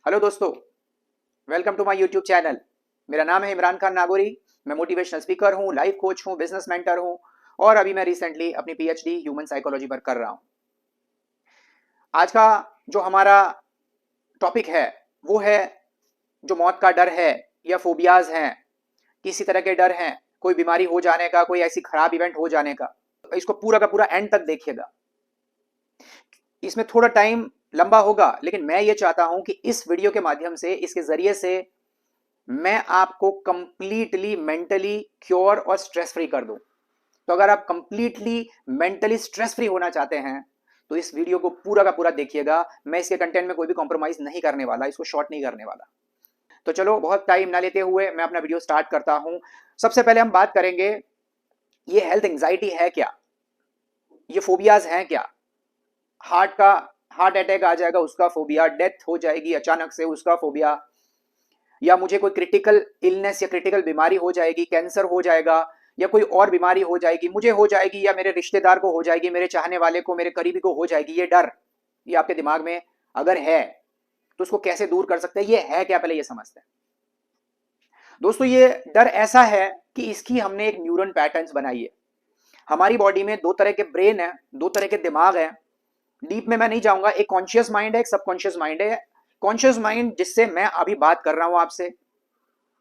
Hello दोस्तों, welcome to my YouTube channel. मेरा नाम है इमरान खान नागोरी। मैं मोटिवेशनल स्पीकर हूँ, लाइफ कोच हूँ, बिजनेस मेंटर हूँ और अभी मैं रिसेंटली अपनी पीएचडी ह्यूमन साइकोलॉजी पर कर रहा हूँ। आज का जो हमारा टॉपिक है वो है जो मौत का डर है या फोबियाज हैं, किसी तरह के डर हैं, कोई बीमारी हो जाने का, कोई ऐसी खराब इवेंट हो जाने का। इसको पूरा का पूरा एंड तक देखिएगा। इसमें थोड़ा टाइम लंबा होगा, लेकिन मैं ये चाहता हूं कि इस वीडियो के माध्यम से, इसके जरिए से मैं आपको कंप्लीटली मेंटली क्योर और स्ट्रेस फ्री कर दूं। तो अगर आप कंप्लीटली मेंटली स्ट्रेस फ्री होना चाहते हैं तो इस वीडियो को पूरा का पूरा देखिएगा। मैं इसके कंटेंट में कोई भी कॉम्प्रोमाइज नहीं करने वाला, इसको शॉर्ट नहीं करने वाला। तो चलो, बहुत टाइम ना लेते हुए मैं अपना वीडियो स्टार्ट करता हूं। सबसे पहले हम बात करेंगे, ये हेल्थ एंजाइटी है क्या, ये फोबियाज हैं क्या। हार्ट अटैक आ जाएगा उसका फोबिया, डेथ हो जाएगी अचानक से उसका फोबिया, या मुझे कोई क्रिटिकल इलनेस या क्रिटिकल बीमारी हो जाएगी, कैंसर हो जाएगा या कोई और बीमारी हो जाएगी, मुझे हो जाएगी या मेरे रिश्तेदार को हो जाएगी, मेरे चाहने वाले को, मेरे करीबी को हो जाएगी। ये डर, ये आपके दिमाग में अगर है तो उसको कैसे दूर कर सकते हैं, ये है क्या, पहले ये समझते हैं। दोस्तों, ये डर ऐसा है कि इसकी हमने एक न्यूरल पैटर्न्स बनाई है। हमारी बॉडी में दो तरह के ब्रेन है, दो तरह के दिमाग है। डीप में मैं नहीं जाऊंगा। एक कॉन्शियस माइंड है, एक सबकॉन्शियस माइंड है। कॉन्शियस माइंड जिससे मैं अभी बात कर रहा हूं आपसे,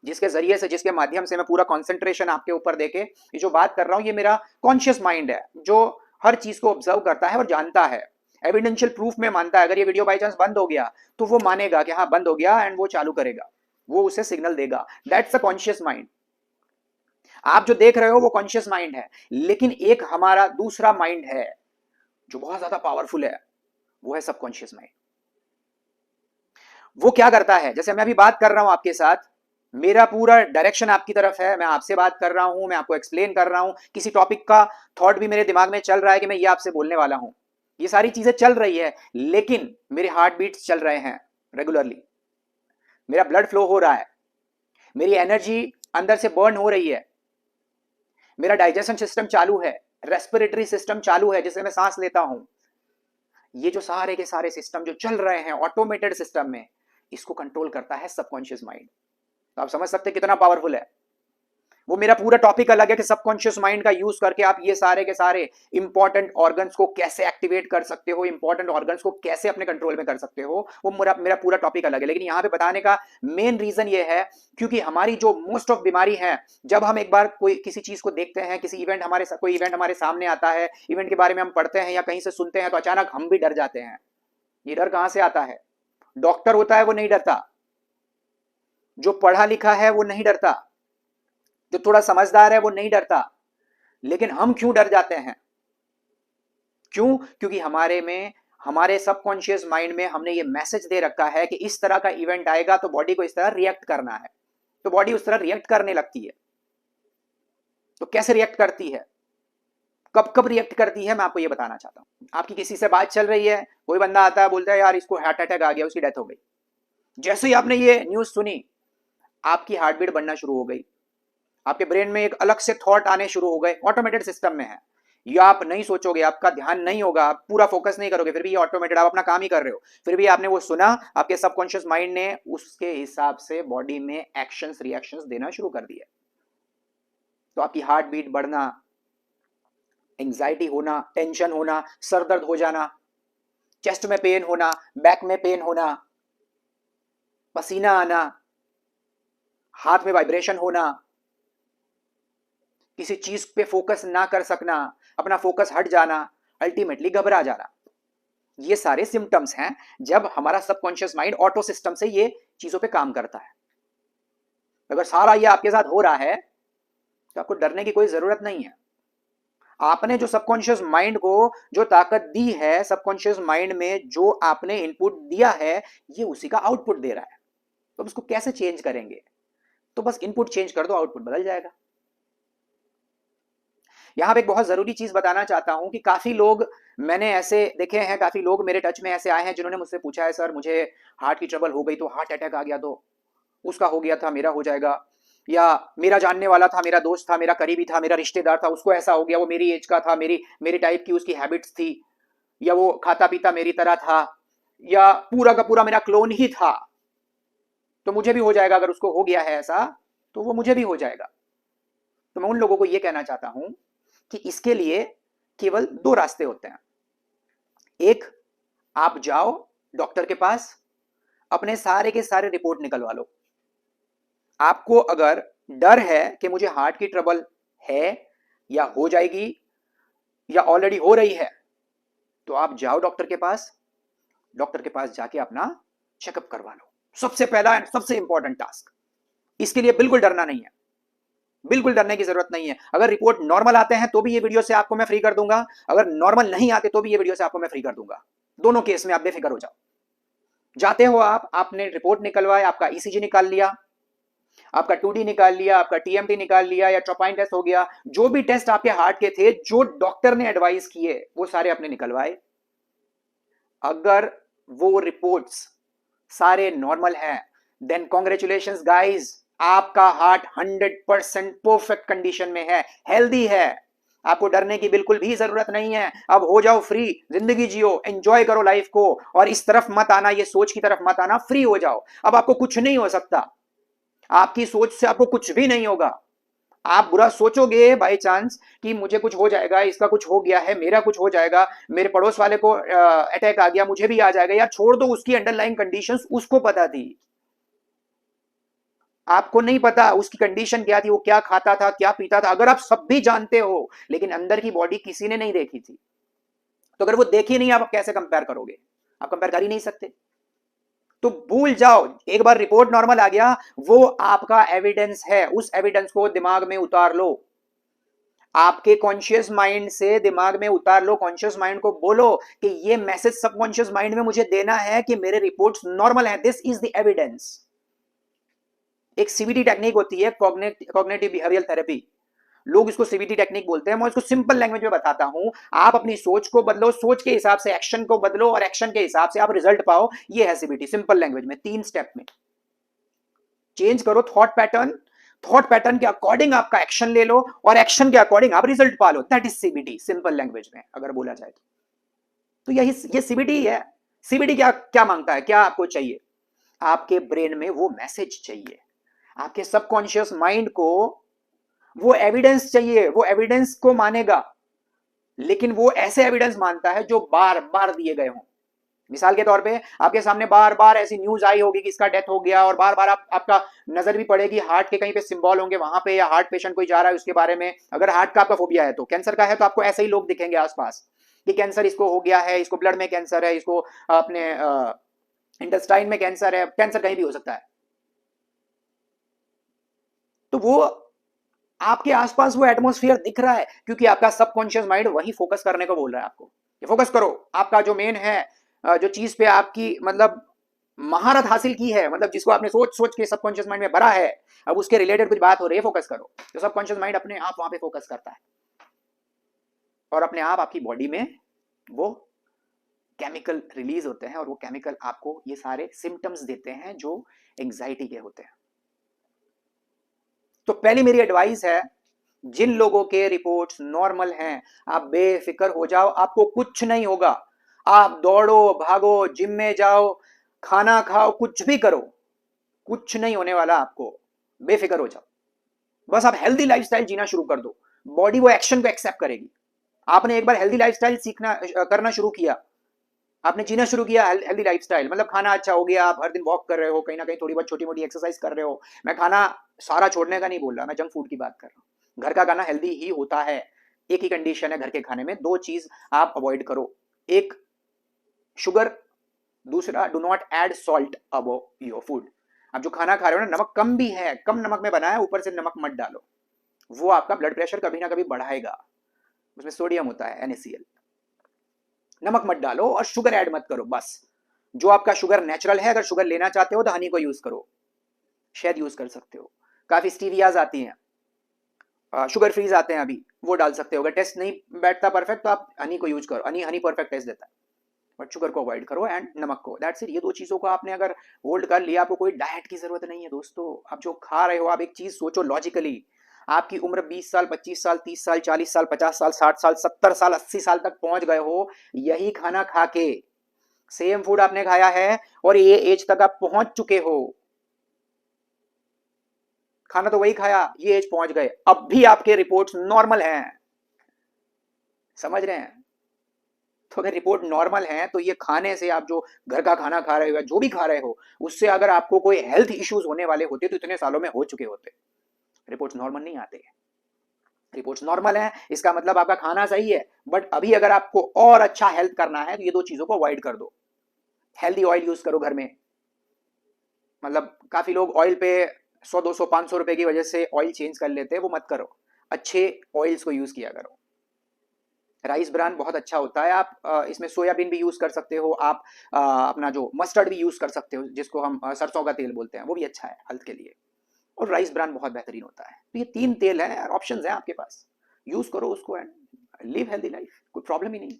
जिसके जरिए से, जिसके माध्यम से मैं पूरा कंसंट्रेशन आपके ऊपर देके ये जो बात कर रहा हूं, ये मेरा कॉन्शियस माइंड है जो हर चीज को ऑब्जर्व करता है और जानता है, एविडेंशियल प्रूफ में मानता है। अगर ये वीडियो बाई चांस बंद हो गया तो वो मानेगा कि हाँ बंद हो गया, एंड वो चालू करेगा, वो उसे सिग्नल देगा। That's a conscious mind. आप जो देख रहे हो वो कॉन्शियस माइंड है, लेकिन एक हमारा दूसरा माइंड है जो बहुत ज्यादा पावरफुल है, वो है सबकॉन्शियस माइंड। वो क्या करता है, जैसे मैं अभी बात कर रहा हूं आपके साथ, मेरा पूरा डायरेक्शन आपकी तरफ है, मैं आपसे बात कर रहा हूं, मैं आपको एक्सप्लेन कर रहा हूं, किसी टॉपिक का थॉट भी मेरे दिमाग में चल रहा है कि मैं ये आपसे बोलने वाला हूं, ये सारी चीजें चल रही है, लेकिन मेरे हार्ट बीट्स चल रहे हैं रेगुलरली, मेरा ब्लड फ्लो हो रहा है, मेरी एनर्जी अंदर से बर्न हो रही है, मेरा डाइजेशन सिस्टम चालू है, रेस्पिरेटरी सिस्टम चालू है जिससे मैं सांस लेता हूं। ये जो सारे के सारे सिस्टम जो चल रहे हैं ऑटोमेटेड सिस्टम में, इसको कंट्रोल करता है सबकॉन्शियस माइंड। तो आप समझ सकते हैं कितना पावरफुल है। वो मेरा पूरा टॉपिक अलग है कि सबकॉन्शियस माइंड का यूज करके आप ये सारे के सारे इंपॉर्टेंट ऑर्गन्स को कैसे एक्टिवेट कर सकते हो, इंपॉर्टेंट ऑर्गन्स को कैसे अपने कंट्रोल में कर सकते हो, वो मेरा पूरा टॉपिक अलग है। लेकिन यहां पे बताने का मेन रीजन ये है क्योंकि हमारी जो मोस्ट ऑफ बीमारी है, जब हम एक बार कोई किसी चीज को देखते हैं, किसी इवेंट कोई इवेंट हमारे सामने आता है, इवेंट के बारे में हम पढ़ते हैं या कहीं से सुनते हैं, तो अचानक हम भी डर जाते हैं। ये डर कहां से आता है? डॉक्टर होता है वो नहीं डरता, जो पढ़ा लिखा है वो नहीं डरता, जो थोड़ा समझदार है वो नहीं डरता, लेकिन हम क्यों डर जाते हैं? क्यों? क्योंकि हमारे सबकॉन्शियस माइंड में हमने ये मैसेज दे रखा है कि इस तरह का इवेंट आएगा तो बॉडी को इस तरह रिएक्ट करना है, तो बॉडी उस तरह रिएक्ट करने लगती है। तो कैसे रिएक्ट करती है, कब कब रिएक्ट करती है, मैं आपको ये बताना चाहता हूं। आपकी किसी से बात चल रही है, कोई बंदा आता है, बोलता है यार इसको हार्ट अटैक आ गया, उसकी डेथ हो गई। जैसे ही आपने ये न्यूज सुनी, आपकी हार्ट बीट बढ़ना शुरू हो गई, आपके ब्रेन में एक अलग से थॉट आने शुरू हो गए, ऑटोमेटेड सिस्टम में है। या आप नहीं सोचोगे, आपका ध्यान नहीं होगा, आप पूरा फोकस नहीं करोगे, फिर भी ये ऑटोमेटेड, आप अपना काम ही कर रहे हो, फिर भी आपने वो सुना, आपके सबकॉन्शियस माइंड ने उसके हिसाब से बॉडी में एक्शंस रिएक्शंस देना शुरू कर दिए। तो आपकी हार्ट बीट बढ़ना, एंजाइटी होना, टेंशन होना, सर दर्द हो जाना, चेस्ट में पेन होना, बैक में पेन होना, पसीना आना, हाथ में वाइब्रेशन होना, किसी चीज पे फोकस ना कर सकना, अपना फोकस हट जाना, अल्टीमेटली घबरा जाना, ये सारे सिम्टम्स हैं जब हमारा सबकॉन्शियस माइंड ऑटो सिस्टम से ये चीजों पे काम करता है। अगर सारा ये आपके साथ हो रहा है तो आपको डरने की कोई जरूरत नहीं है। आपने जो सबकॉन्शियस माइंड को जो ताकत दी है, सबकॉन्शियस माइंड में जो आपने इनपुट दिया है, ये उसी का आउटपुट दे रहा है। तो उसको कैसे चेंज करेंगे? तो बस इनपुट चेंज कर दो, आउटपुट बदल जाएगा। यहां पे एक बहुत जरूरी चीज बताना चाहता हूं कि काफी लोग मैंने ऐसे देखे हैं, काफी लोग मेरे टच में ऐसे आए हैं जिन्होंने मुझसे पूछा है, सर मुझे हार्ट की ट्रबल हो गई, तो हार्ट अटैक आ गया, तो उसका हो गया था, मेरा हो जाएगा, या मेरा जानने वाला था, मेरा दोस्त था, मेरा करीबी था, मेरा रिश्तेदार था, उसको ऐसा हो गया, वो मेरी एज का था, मेरी टाइप की उसकी हैबिट्स थी, या वो खाता पीता मेरी तरह था, या पूरा का पूरा मेरा क्लोन ही था, तो मुझे भी हो जाएगा, अगर उसको हो गया है ऐसा तो वो मुझे भी हो जाएगा। तो मैं उन लोगों को ये कहना चाहता हूं कि इसके लिए केवल दो रास्ते होते हैं। एक, आप जाओ डॉक्टर के पास, अपने सारे के सारे रिपोर्ट निकलवा लो। आपको अगर डर है कि मुझे हार्ट की ट्रबल है या हो जाएगी या ऑलरेडी हो रही है, तो आप जाओ डॉक्टर के पास। डॉक्टर के पास जाके अपना चेकअप करवा लो। सबसे पहला एंड सबसे इंपॉर्टेंट टास्क। इसके लिए बिल्कुल डरना नहीं है, बिल्कुल डरने की जरूरत नहीं है। अगर रिपोर्ट नॉर्मल आते हैं तो भी ये वीडियो से आपको मैं फ्री कर दूंगा, अगर नॉर्मल नहीं आते तो भी ये वीडियो से आपको मैं फ्री कर दूंगा। दोनों केस में आप बेफिक्र हो जाओ। जाते हो आप, आपने रिपोर्ट निकलवाया, आपका ईसीजी निकाल लिया, आपका 2D निकाल लिया, आपका टीएमटी निकाल लिया या ट्रोपाइन टेस्ट हो गया, जो भी टेस्ट आपके हार्ट के थे जो डॉक्टर ने एडवाइस किए वो सारे आपने निकलवाए। अगर वो रिपोर्ट्स सारे नॉर्मल हैं, देन कॉन्ग्रेचुलेशंस गाइस, आपका हार्ट 100% परफेक्ट कंडीशन में है, हेल्दी है। आपको डरने की बिल्कुल भी जरूरत नहीं है। अब हो जाओ फ्री, जिंदगी जियो, एंजॉय करो लाइफ को, और इस तरफ मत आना, ये सोच की तरफ मत आना, फ्री हो जाओ। अब आपको कुछ नहीं हो सकता, आपकी सोच से आपको कुछ भी नहीं होगा। आप बुरा सोचोगे बाय चांस कि मुझे कुछ हो जाएगा, इसका कुछ हो गया है, मेरा कुछ हो जाएगा, मेरे पड़ोस वाले को अटैक आ गया, मुझे भी आ जाएगा, यार छोड़ दो, उसकी अंडरलाइंग कंडीशंस उसको पता थी, आपको नहीं पता उसकी कंडीशन क्या थी, वो क्या खाता था, क्या पीता था। अगर आप सब भी जानते हो लेकिन अंदर की बॉडी किसी ने नहीं देखी थी, तो अगर वो देखी नहीं, आप कैसे कंपेयर करोगे? आप कंपेयर कर ही नहीं सकते। तो भूल जाओ, एक बार रिपोर्ट नॉर्मल आ गया, वो आपका एविडेंस है, उस एविडेंस को दिमाग में उतार लो, आपके कॉन्शियस माइंड से दिमाग में उतार लो। कॉन्शियस माइंड को बोलो कि ये मैसेज सबकॉन्शियस माइंड में मुझे देना है कि मेरे रिपोर्ट्स नॉर्मल हैं, दिस इज द एविडेंस। एक सीबीटी टेक्निक होती है, कॉग्निटिव बिहेवियरल थेरेपी, लोग इसको सीबीटी टेक्निक बोलते हैं। मैं इसको सिंपल लैंग्वेज में बताता हूं। आप अपनी सोच को बदलो, सोच के हिसाब से एक्शन को बदलो, और एक्शन के हिसाब से आप रिजल्ट पाओ। ये है सीबीटी, सिंपल लैंग्वेज में 3 स्टेप में। चेंज करो थॉट पैटर्न, थॉट पैटर्न के अकॉर्डिंग आपका एक्शन ले लो, और एक्शन के अकॉर्डिंग आप रिजल्ट पा लो। That is CBT, simple language में अगर बोला जाए तो यही ये सीबीटी है। सीबीटी क्या क्या मांगता है, क्या आपको चाहिए? आपके ब्रेन में वो मैसेज चाहिए, आपके सबकॉन्शियस माइंड को वो एविडेंस चाहिए, वो एविडेंस को मानेगा, लेकिन वो ऐसे एविडेंस मानता है जो बार बार दिए गए हों। मिसाल के तौर पे आपके सामने बार बार ऐसी न्यूज आई होगी कि इसका डेथ हो गया, और बार बार आपका नजर भी पड़ेगी हार्ट के कहीं पे सिंबल होंगे वहां पे, या हार्ट पेशेंट कोई जा रहा है उसके बारे में। अगर हार्ट का आपका फोबिया है, तो कैंसर का है तो आपको ऐसे ही लोग दिखेंगे आसपास कि कैंसर इसको हो गया है, इसको ब्लड में कैंसर है, इसको अपने इंटेस्टाइन में कैंसर है। कैंसर कहीं भी हो सकता है। तो वो आपके आसपास वो एटमॉस्फेयर दिख रहा है, क्योंकि आपका सबकॉन्शियस माइंड वही फोकस करने को बोल रहा है आपको। ये फोकस करो, आपका जो मेन है, जो चीज पे आपकी मतलब महारत हासिल की है, मतलब जिसको आपने सोच सोच के सबकॉन्शियस माइंड में भरा है, अब उसके रिलेटेड कुछ बात हो रही है, फोकस करो। तो सबकॉन्शियस माइंड अपने आप वहां पे फोकस करता है, और अपने आप आपकी बॉडी में वो केमिकल रिलीज होते हैं, और वो केमिकल आपको ये सारे सिम्टम्स देते हैं जो एंजाइटी के होते हैं। तो पहली मेरी एडवाइस है, जिन लोगों के रिपोर्ट्स नॉर्मल हैं, आप बेफिक्र हो जाओ, आपको कुछ नहीं होगा। आप दौड़ो, भागो, जिम में जाओ, खाना खाओ, कुछ भी करो, कुछ नहीं होने वाला आपको। बेफिक्र हो जाओ, बस आप हेल्दी लाइफस्टाइल जीना शुरू कर दो, बॉडी वो एक्शन को एक्सेप्ट करेगी। आपने एक बार हेल्दी लाइफस्टाइल सीखना करना शुरू किया, आपने जीना शुरू किया हेल्दी लाइफस्टाइल, मतलब खाना अच्छा हो गया, आप हर दिन वॉक कर रहे हो, कहीं ना कहीं थोड़ी बहुत छोटी मोटी एक्सरसाइज कर रहे हो। मैं खाना सारा छोड़ने का नहीं बोल रहा, मैं जंक फूड की बात कर रहा हूँ। घर का खाना हेल्दी ही होता है। एक ही कंडीशन है घर के खाने में, दो चीज आप अवॉइड करो, एक शुगर, दूसरा do not add salt above your food. आप जो खाना खा रहे हो ना, नमक कम भी है, कम नमक में बना है, ऊपर से नमक मत डालो, वो आपका ब्लड प्रेशर कभी ना कभी बढ़ाएगा। उसमें सोडियम होता है, NaCl। नमक मत डालो और शुगर ऐड मत करो, बस। जो आपका शुगर नेचुरल है, अगर शुगर लेना चाहते हो तो हनी को यूज करो, शहद यूज कर सकते हो, काफी स्टीवियाज आती हैं, शुगर फ्रीज आते हैं अभी, वो डाल सकते हो। अगर टेस्ट नहीं बैठता परफेक्ट तो आप हनी को यूज करो, हनी परफेक्ट टेस्ट देता है। बट शुगर को अवॉइड करो एंड नमक को, दैट्स इट। ये दो चीजों को आपने अगर होल्ड कर लिया, आपको कोई डाइट की जरूरत नहीं है दोस्तों। आप जो खा रहे हो, आप एक चीज सोचो लॉजिकली, आपकी उम्र 20 साल, 25 साल, 30 साल, 40 साल, 50 साल, 60 साल, 70 साल, 80 साल तक पहुंच गए हो यही खाना खा के। सेम फूड आपने खाया है और ये एज तक आप पहुंच चुके हो। खाना तो वही खाया, ये एज पहुंच गए, अब भी आपके रिपोर्ट्स नॉर्मल हैं। समझ रहे हैं? तो अगर रिपोर्ट नॉर्मल है तो ये खाने से, आप जो घर का खाना खा रहे हो या जो भी खा रहे हो, उससे अगर आपको कोई हेल्थ इश्यूज होने वाले होते तो इतने सालों में हो चुके होते। रिपोर्ट्स नॉर्मल नहीं आते। रिपोर्ट्स नॉर्मल है इसका मतलब आपका खाना सही है, बट अभी अगर आपको और अच्छा हेल्थ करना है तो ये दो चीजों को अवॉइड कर दो। हेल्दी ऑयल यूज करो घर में। मतलब काफी लोग ऑयल पे 100 200 500 रुपए की वजह से ऑयल चेंज कर लेते हैं, वो मत करो। अच्छे ऑयल्स को यूज किया करो। राइस ब्रान बहुत अच्छा होता है, आप इसमें सोयाबीन भी यूज कर सकते हो, आप अपना जो मस्टर्ड भी यूज कर सकते हो, जिसको हम सरसों का तेल बोलते हैं, वो भी अच्छा है हेल्थ के लिए। और राइस ब्रान बहुत बेहतरीन होता है। तो ये 3 तेल हैं, ऑप्शंस हैं आपके पास, यूज करो उसको एंड लिव हेल्दी लाइफ, कोई प्रॉब्लम ही नहीं।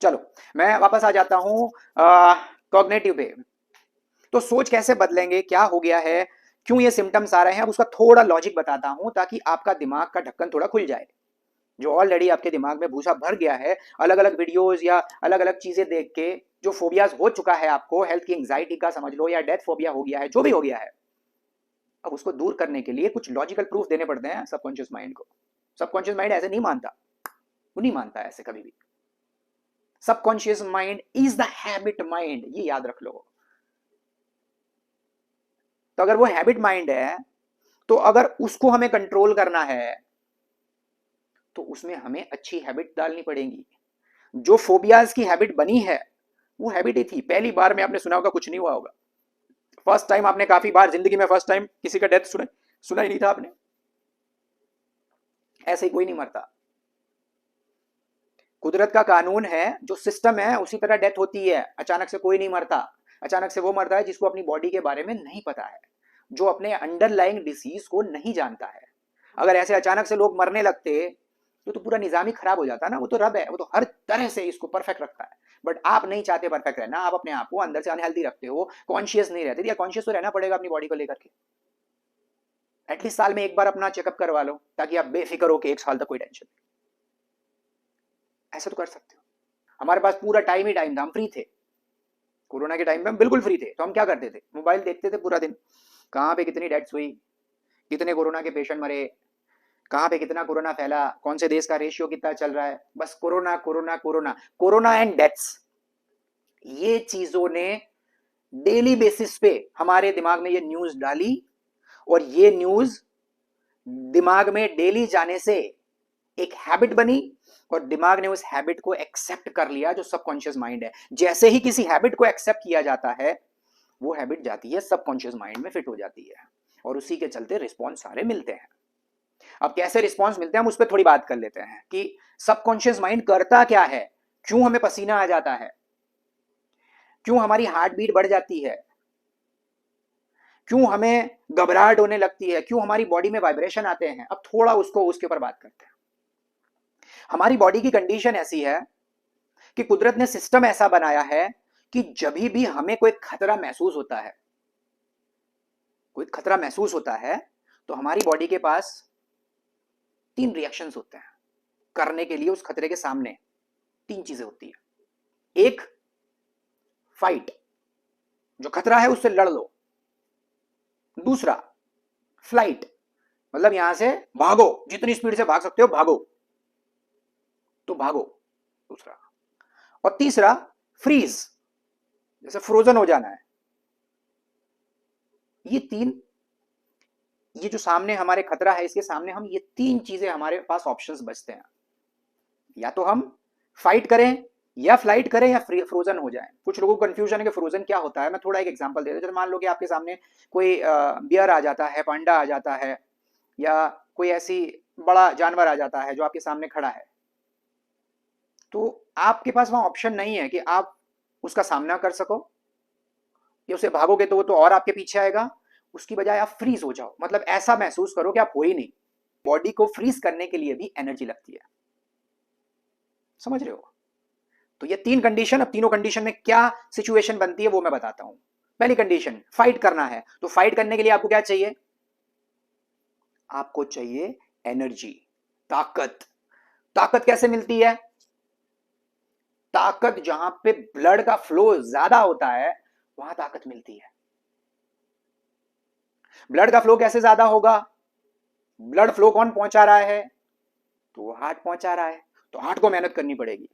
चलो मैं वापस आ जाता हूँ कॉग्निटिव पे। तो सोच कैसे बदलेंगे, क्या हो गया है, क्यों ये सिम्टम्स आ रहे हैं, अब उसका थोड़ा लॉजिक बताता हूं ताकि आपका दिमाग का ढक्कन थोड़ा खुल जाए। जो ऑलरेडी आपके दिमाग में भूसा भर गया है अलग अलग वीडियोस या अलग अलग चीजें देख के, जो फोबियाज हो चुका है आपको, हेल्थ की एंजाइटी का समझ लो, या डेथ फोबिया हो गया है, जो भी हो गया है, अब उसको दूर करने के लिए कुछ लॉजिकल प्रूफ देने पड़ते हैं सबकॉन्शियस माइंड को। सबकॉन्शियस माइंड ऐसे नहीं मानता, वो नहीं मानता ऐसे कभी भी। Subconscious mind is the habit mind, ये याद रख लो। तो अगर वो हैबिट माइंड है, तो अगर उसको हमें कंट्रोल करना है तो उसमें हमें अच्छी हैबिट डालनी पड़ेगी। जो फोबियाज की हैबिट बनी है वो हैबिट ही थी, पहली बार में आपने सुना होगा, कुछ नहीं हुआ होगा। फर्स्ट टाइम आपने काफी बार जिंदगी में फर्स्ट टाइम किसी का डेथ सुना ही नहीं था आपने। ऐसे ही कोई नहीं मरता। कुदरत का कानून है, जो सिस्टम है उसी तरह डेथ होती है। अचानक से कोई नहीं मरता। अचानक से वो मरता है जिसको अपनी बॉडी के बारे में नहीं पता है, जो अपने अंडरलाइंग डिसीज को नहीं जानता है। अगर ऐसे अचानक से लोग मरने लगते तो पूरा निजाम ही खराब हो जाता ना। वो तो रब है, वो तो हर तरह से इसको परफेक्ट रखता है, बट आप नहीं चाहते परफेक्ट रहना। आप अपने आप को अंदर से अनहेल्दी रखते हो, कॉन्शियस नहीं रहते। या कॉन्शियस तो रहना पड़ेगा अपनी बॉडी को लेकर के। एटलीस्ट साल में एक बार अपना चेकअप करवा लो, ताकि आप बेफिक्र हो कि 1 साल तक कोई टेंशन नहीं। ऐसा तो कर सकते हो। हमारे पास पूरा टाइम ही टाइम था, हम फ्री थे। कोरोना के टाइम में हम बिल्कुल फ्री थे, तो हम क्या करते थे, मोबाइल देखते थे पूरा दिन। कहाँ पे कितनी डेथ्स हुई, कितने कोरोना के पेशेंट मरे, कहाँ पे कितना कोरोना फैला, कौन से देश का रेशियो कितना चल रहा है, बस corona corona corona corona and deaths. ये चीजों ने डेली बेसिस पे हमारे दिमाग में ये न्यूज डाली, और ये न्यूज दिमाग में डेली जाने से एक हैबिट बनी, और दिमाग ने उस हैबिट को एक्सेप्ट कर लिया, जो सबकॉन्शियस माइंड है। जैसे ही किसी हैबिट को एक्सेप्ट किया जाता है, वो हैबिट जाती है सबकॉन्शियस माइंड में, फिट हो जाती है, और उसी के चलते रिस्पॉन्स सारे मिलते हैं। अब कैसे रिस्पॉन्स मिलते हैं हम उस पर थोड़ी बात कर लेते हैं कि सबकॉन्शियस माइंड करता क्या है, क्यों हमें पसीना आ जाता है, क्यों हमारी हार्ट बीट बढ़ जाती है, क्यों हमें घबराहट होने लगती है, क्यों हमारी बॉडी में वाइब्रेशन आते हैं। अब थोड़ा उसको उसके ऊपर बात करते हैं। हमारी बॉडी की कंडीशन ऐसी है कि कुदरत ने सिस्टम ऐसा बनाया है कि जब भी हमें कोई खतरा महसूस होता है, कोई खतरा महसूस होता है, तो हमारी बॉडी के पास 3 रिएक्शंस होते हैं करने के लिए। उस खतरे के सामने 3 चीजें होती है। एक, फाइट, जो खतरा है उससे लड़ लो। दूसरा, फ्लाइट, मतलब यहां से भागो, जितनी स्पीड से भाग सकते हो भागो, तो भागो। दूसरा, और तीसरा, फ्रीज, जैसे फ्रोजन हो जाना है। ये 3, ये जो सामने हमारे खतरा है, इसके सामने हम ये 3 चीजें, हमारे पास ऑप्शंस बचते हैं। या तो हम फाइट करें, या फ्लाइट करें, या फ्रोजन हो जाए। कुछ लोगों को कंफ्यूजन है कि फ्रोजन क्या होता है। मैं थोड़ा एक एग्जांपल दे देता हूं। जैसे मान लो कि आपके सामने कोई बियर आ जाता है, पांडा आ जाता है, या कोई ऐसी बड़ा जानवर आ जाता है जो आपके सामने खड़ा है, तो आपके पास वहां ऑप्शन नहीं है कि आप उसका सामना कर सको, या उसे भागोगे तो वो तो और आपके पीछे आएगा। उसकी बजाय आप फ्रीज हो जाओ, मतलब ऐसा महसूस करो कि आप हो ही नहीं। बॉडी को फ्रीज करने के लिए भी एनर्जी लगती है, समझ रहे हो? तो ये 3 कंडीशन। अब तीनों कंडीशन में क्या सिचुएशन बनती है वो मैं बताता हूं। पहली कंडीशन, फाइट करना है, तो फाइट करने के लिए आपको क्या चाहिए, आपको चाहिए एनर्जी, ताकत। ताकत कैसे मिलती है? ताकत जहां पे ब्लड का फ्लो ज्यादा होता है, वहां ताकत मिलती है। ब्लड का फ्लो कैसे ज्यादा होगा? ब्लड फ्लो कौन पहुंचा रहा है? तो हार्ट पहुंचा रहा है। तो हार्ट को मेहनत करनी पड़ेगी।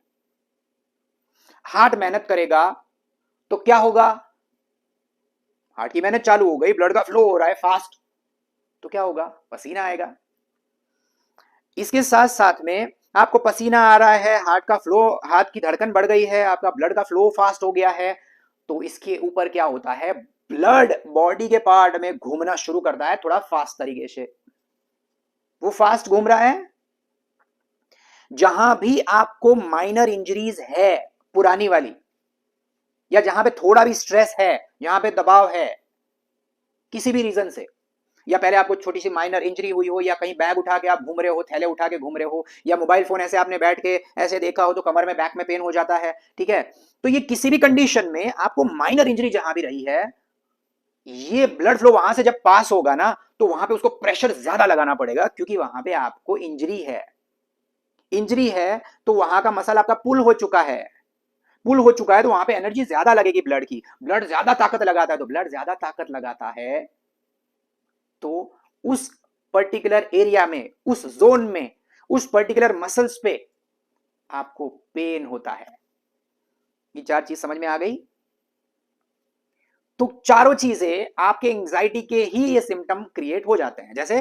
हार्ट मेहनत करेगा तो क्या होगा? हार्ट की मेहनत चालू हो गई, ब्लड का फ्लो हो रहा है फास्ट, तो क्या होगा? पसीना आएगा। इसके साथ साथ में आपको पसीना आ रहा है, हार्ट का फ्लो, हार्ट की धड़कन बढ़ गई है, आपका ब्लड का फ्लो फास्ट हो गया है, तो इसके ऊपर क्या होता है? ब्लड बॉडी के पार्ट में घूमना शुरू करता है थोड़ा फास्ट तरीके से। वो फास्ट घूम रहा है। जहां भी आपको माइनर इंजरीज है पुरानी वाली, या जहां पे थोड़ा भी स्ट्रेस है, यहां पे दबाव है किसी भी रीजन से, या पहले आपको छोटी सी माइनर इंजरी हुई हो, या कहीं बैग उठा के आप घूम रहे हो, थैले उठा के घूम रहे हो, या मोबाइल फोन ऐसे आपने बैठ के ऐसे देखा हो तो कमर में, बैक में पेन हो जाता है, ठीक है? तो ये किसी भी कंडीशन में आपको माइनर इंजरी जहां भी रही है, ये ब्लड फ्लो वहां से जब पास होगा ना, तो वहां पे उसको प्रेशर ज्यादा लगाना पड़ेगा, क्योंकि वहां पे आपको इंजरी है। इंजरी है तो वहां का मसल आपका पुल हो चुका है। पुल हो चुका है तो वहां पे एनर्जी ज्यादा लगेगी ब्लड की। ब्लड ज्यादा ताकत लगाता है, तो ब्लड ज्यादा ताकत लगाता है तो उस पर्टिकुलर एरिया में, उस जोन में, उस पर्टिकुलर मसल्स पे आपको पेन होता है। ये चार चीज समझ में आ गई? तो चारों चीजें आपके एंजाइटी के ही ये सिम्टम क्रिएट हो जाते हैं। जैसे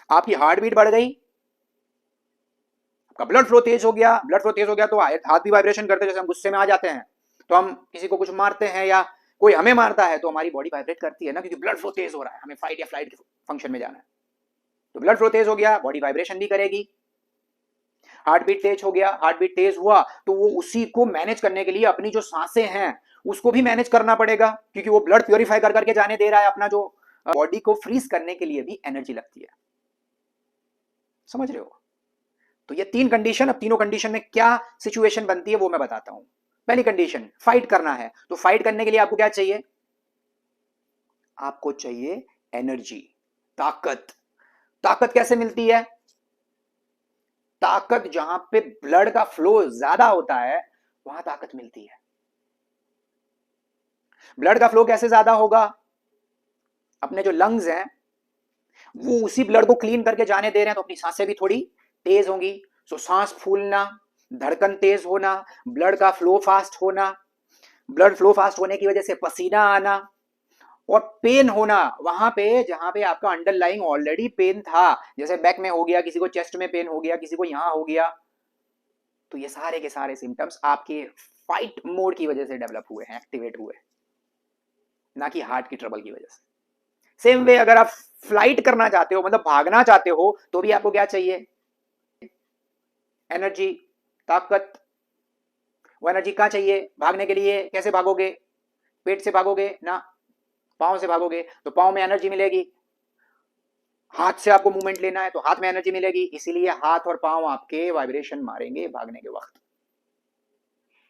आपकी हार्ट बीट बढ़ गई, आपका ब्लड फ्लो तेज हो गया। ब्लड फ्लो तेज हो गया तो हाथ भी वाइब्रेशन करते हैं। जैसे हम गुस्से में आ जाते हैं तो हम किसी को कुछ मारते हैं, या कोई हमें मारता है, तो हमारी बॉडी वाइब्रेट करती है ना, क्योंकि ब्लड फ्लो तेज हो रहा है, हमें फाइट या फ्लाइट के फंक्शन में जाना है। तो ब्लड फ्लो तेज हो गया, बॉडी वाइब्रेशन भी करेगी। हार्ट बीट तेज हो गया, हार्ट बीट तेज हुआ तो वो उसी को मैनेज करने के लिए अपनी जो सांसें हैं उसको भी मैनेज करना पड़ेगा, क्योंकि वो ब्लड प्योरीफाई कर करके जाने दे रहा है। अपना जो बॉडी को फ्रीज करने के लिए भी एनर्जी लगती है। समझ रहे हो? तो ये तीन कंडीशन, अब तीनों कंडीशन में क्या सिचुएशन बनती है वो मैं बताता हूं। पहली कंडीशन, फाइट करना है, तो फाइट करने के लिए आपको क्या चाहिए? आपको चाहिए एनर्जी, ताकत। ताकत कैसे मिलती है? ताकत जहां पे ब्लड का फ्लो ज्यादा होता है वहां ताकत मिलती है। ब्लड का फ्लो कैसे ज्यादा होगा? अपने जो लंग्स हैं वो उसी ब्लड को क्लीन करके जाने दे रहे हैं, तो अपनी सांसें भी थोड़ी तेज होंगी। सो सांस फूलना, धड़कन तेज होना, ब्लड का फ्लो फास्ट होना, ब्लड फ्लो फास्ट होने की वजह से पसीना आना, और पेन होना वहां पे जहां पे आपका अंडरलाइंग ऑलरेडी पेन था। जैसे बैक में हो गया, किसी को चेस्ट में पेन हो गया, किसी को यहां हो गया। तो ये सारे के सारे सिम्टम्स आपके फाइट मोड की वजह से डेवलप हुए हैं, एक्टिवेट हुए, ना कि हार्ट की ट्रबल की वजह से। सेम वे अगर आप फ्लाइट करना चाहते हो, मतलब भागना चाहते हो, तो भी आपको क्या चाहिए? एनर्जी, ताकत। वो एनर्जी कहां चाहिए भागने के लिए? कैसे भागोगे? पेट से भागोगे ना, पांव से भागोगे, तो पांव में एनर्जी मिलेगी। हाथ से आपको मूवमेंट लेना है तो हाथ में एनर्जी मिलेगी, इसीलिए हाथ और पांव आपके वाइब्रेशन मारेंगे भागने के वक्त।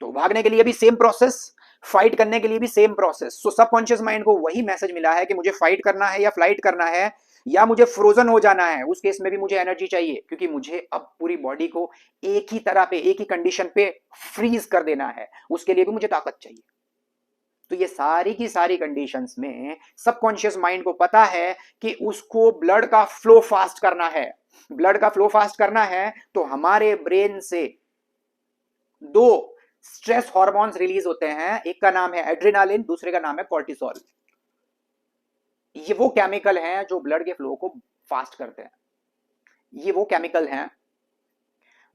तो भागने के लिए भी सेम प्रोसेस, फाइट करने के लिए भी सेम प्रोसेस। सो सबकॉन्शियस माइंड को वही मैसेज मिला है कि मुझे फाइट करना है या फ्लाइट करना है, या मुझे फ्रोजन हो जाना है, उस केस में भी मुझे एनर्जी चाहिए, क्योंकि मुझे अब पूरी बॉडी को एक ही तरह पे, एक ही कंडीशन पे फ्रीज कर देना है, उसके लिए भी मुझे ताकत चाहिए। तो ये सारी की सारी कंडीशंस में सबकॉन्शियस माइंड को पता है कि उसको ब्लड का फ्लो फास्ट करना है। ब्लड का फ्लो फास्ट करना है तो हमारे ब्रेन से दो स्ट्रेस हार्मोन्स रिलीज होते हैं, एक का नाम है एड्रेनालिन, दूसरे का नाम है कॉर्टिसोल। ये वो केमिकल हैं जो ब्लड के फ्लो को फास्ट करते हैं। ये वो केमिकल हैं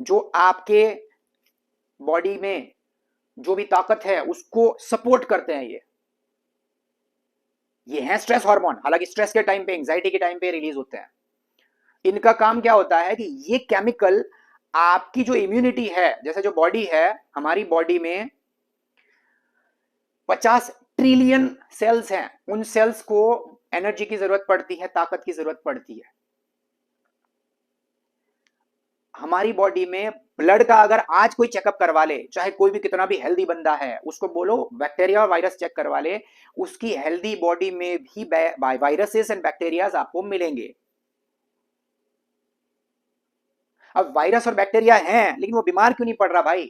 जो आपके बॉडी में जो भी ताकत है उसको सपोर्ट करते हैं। ये हैं स्ट्रेस हार्मोन। हालांकि स्ट्रेस के टाइम पे, एंजाइटी के टाइम पे रिलीज होते हैं। इनका काम क्या होता है कि ये केमिकल आपकी जो इम्यूनिटी है, जैसे जो बॉडी है, हमारी बॉडी में 50 ट्रिलियन सेल्स हैं, उन सेल्स को एनर्जी की जरूरत पड़ती है, ताकत की जरूरत पड़ती है। हमारी बॉडी में ब्लड का अगर आज कोई चेकअप करवा ले, चाहे कोई भी कितना भी हेल्दी बंदा है, उसको बोलो बैक्टीरिया और वायरस चेक करवा ले, उसकी हेल्दी बॉडी में भी वायरसेस एंड बैक्टीरियाज आपको मिलेंगे। अब वायरस और बैक्टीरिया हैं, लेकिन वो बीमार क्यों नहीं पड़ रहा भाई?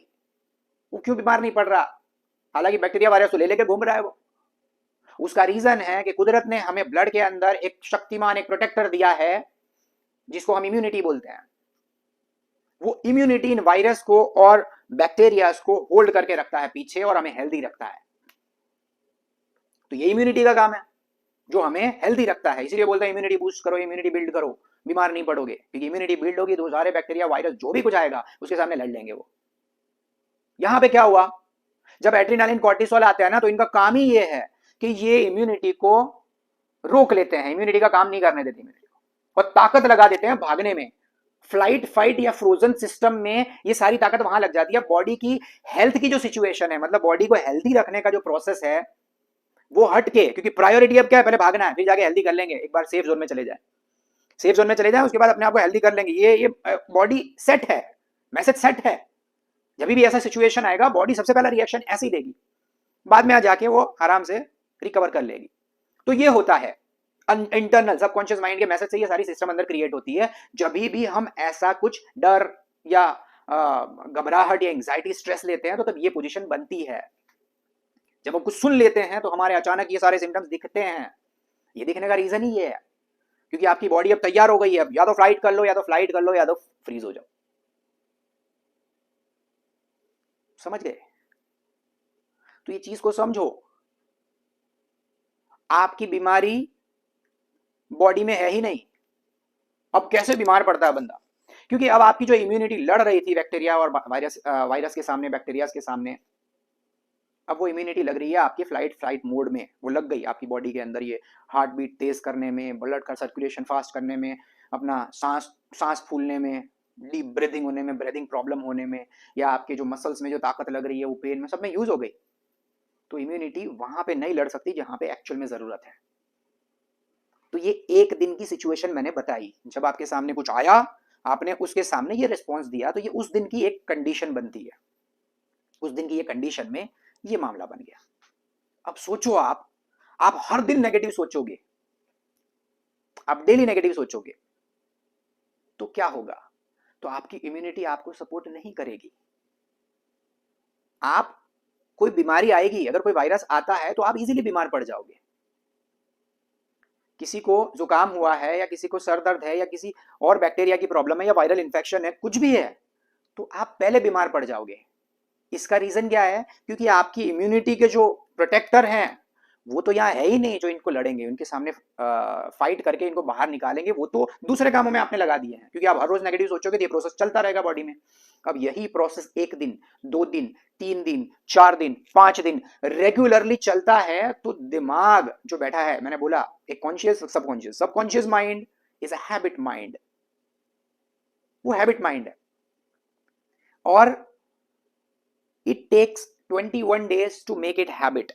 वो क्यों बीमार नहीं पड़ रहा? हालांकि बैक्टीरिया वायरस तो ले लेके घूम रहा है वो। उसका रीजन है कि कुदरत ने हमें ब्लड के अंदर एक शक्तिमान, एक प्रोटेक्टर दिया है जिसको हम इम्यूनिटी बोलते हैं। वो इम्यूनिटी इन वायरस को और बैक्टीरियाज को होल्ड करके रखता है पीछे और हमें हेल्दी रखता है। तो ये इम्यूनिटी का काम है जो हमें हेल्दी रखता है। इसीलिए बोलते हैं इम्यूनिटी बूस्ट करो, इम्यूनिटी बिल्ड करो, बीमार नहीं पड़ोगे, क्योंकि इम्यूनिटी बिल्ड होगी तो सारे बैक्टीरिया, वायरस, जो भी कुछ आएगा उसके सामने लड़ लेंगे वो। यहां पे क्या हुआ, जब एड्रेनालिन कॉर्टिसोल आते हैं ना, तो इनका काम ही ये है कि ये इम्यूनिटी को रोक लेते हैं, इम्यूनिटी का काम नहीं करने देते इम्यूनिटी को, और ताकत लगा देते हैं भागने में। फ्लाइट, फाइट या फ्रोजन सिस्टम में ये सारी ताकत वहां लग जाती है। बॉडी की हेल्थ की जो सिचुएशन है, मतलब बॉडी को हेल्दी रखने का जो प्रोसेस है, वो हट के, क्योंकि प्रायोरिटी अब क्या है, पहले भागना है, फिर जाके हेल्दी कर लेंगे, एक बार सेफ जोन में चले जाए, सेफ जोन में चले जाए, उसके बाद अपने आप को हेल्दी कर लेंगे। ये बॉडी सेट है, मैसेज सेट है। जब भी ऐसा सिचुएशन आएगा, बॉडी सबसे पहला रिएक्शन ऐसे ही देगी, बाद में जाके वो आराम से रिकवर कर लेगी। तो ये होता है इंटरनल सबकॉन्शियस माइंड के मैसेज से ये सारी सिस्टम अंदर क्रिएट होती है। जब भी हम ऐसा कुछ डर या घबराहट या एंजाइटी, स्ट्रेस लेते हैं, तो तब ये पोजीशन बनती है। जब हम कुछ सुन लेते हैं तो हमारे अचानक ये सारे सिम्टम्स दिखते हैं। ये दिखने का रीजन ही ये है क्योंकि आपकी बॉडी अब तैयार हो गई है, अब या तो फ्लाइट कर लो, या तो फ्लाइट कर लो, या तो फ्रीज हो जाओ। समझ गए? तो ये चीज को समझो, आपकी बीमारी बॉडी में है ही नहीं। अब कैसे बीमार पड़ता है बंदा, क्योंकि अब आपकी जो इम्यूनिटी लड़ रही थी बैक्टीरिया और वायरस के सामने, बैक्टीरिया के सामने, अब वो इम्यूनिटी लग रही है आपके फ्लाइट मोड में, वो लग गई आपकी बॉडी के अंदर, ये हार्ट बीट तेज करने में, ब्लड का सर्कुलेशन फास्ट करने में, अपना सांस फूलने में, डीप ब्रीदिंग होने में, ब्रीदिंग प्रॉब्लम होने में, या आपके जो मसल्स में जो ताकत लग रही है वो पेन में, सब में यूज हो गई। तो इम्यूनिटी वहां पे नहीं लड़ सकती जहां पे एक्चुअल में जरूरत है। तो ये एक दिन की सिचुएशन मैंने बताई, जब आपके सामने कुछ आया, आपने उसके सामने ये रिस्पॉन्स दिया, तो ये उस दिन की एक कंडीशन बनती है। उस दिन की ये कंडीशन में ये मामला बन गया। अब सोचो, आप हर दिन नेगेटिव सोचोगे, आप डेली नेगेटिव सोचोगे, तो क्या होगा? तो आपकी इम्यूनिटी आपको सपोर्ट नहीं करेगी। आप, कोई बीमारी आएगी, अगर कोई वायरस आता है तो आप इजीली बीमार पड़ जाओगे। किसी को जुकाम हुआ है, या किसी को सर दर्द है, या किसी और बैक्टीरिया की प्रॉब्लम है, या वायरल इंफेक्शन है, कुछ भी है, तो आप पहले बीमार पड़ जाओगे। इसका रीजन क्या है? क्योंकि आपकी इम्यूनिटी के जो प्रोटेक्टर हैं वो तो यहाँ है ही नहीं जो इनको लड़ेंगे, उनके सामने फाइट करके इनको बाहर निकालेंगे। वो तो दूसरे कामों में आपने लगा दिए हैं, क्योंकि आप हर रोज नेगेटिव सोचोगे तो ये प्रोसेस चलता रहेगा बॉडी में। अब यही प्रोसेस 1 दिन, 2 दिन, 3 दिन, 4 दिन, 5 दिन रेगुलरली चलता है, तो दिमाग जो बैठा है, मैंने बोला एक conscious, subconscious, subconscious mind is a habit mind, वो हैबिट माइंड है। और it takes 21 days to make it habit.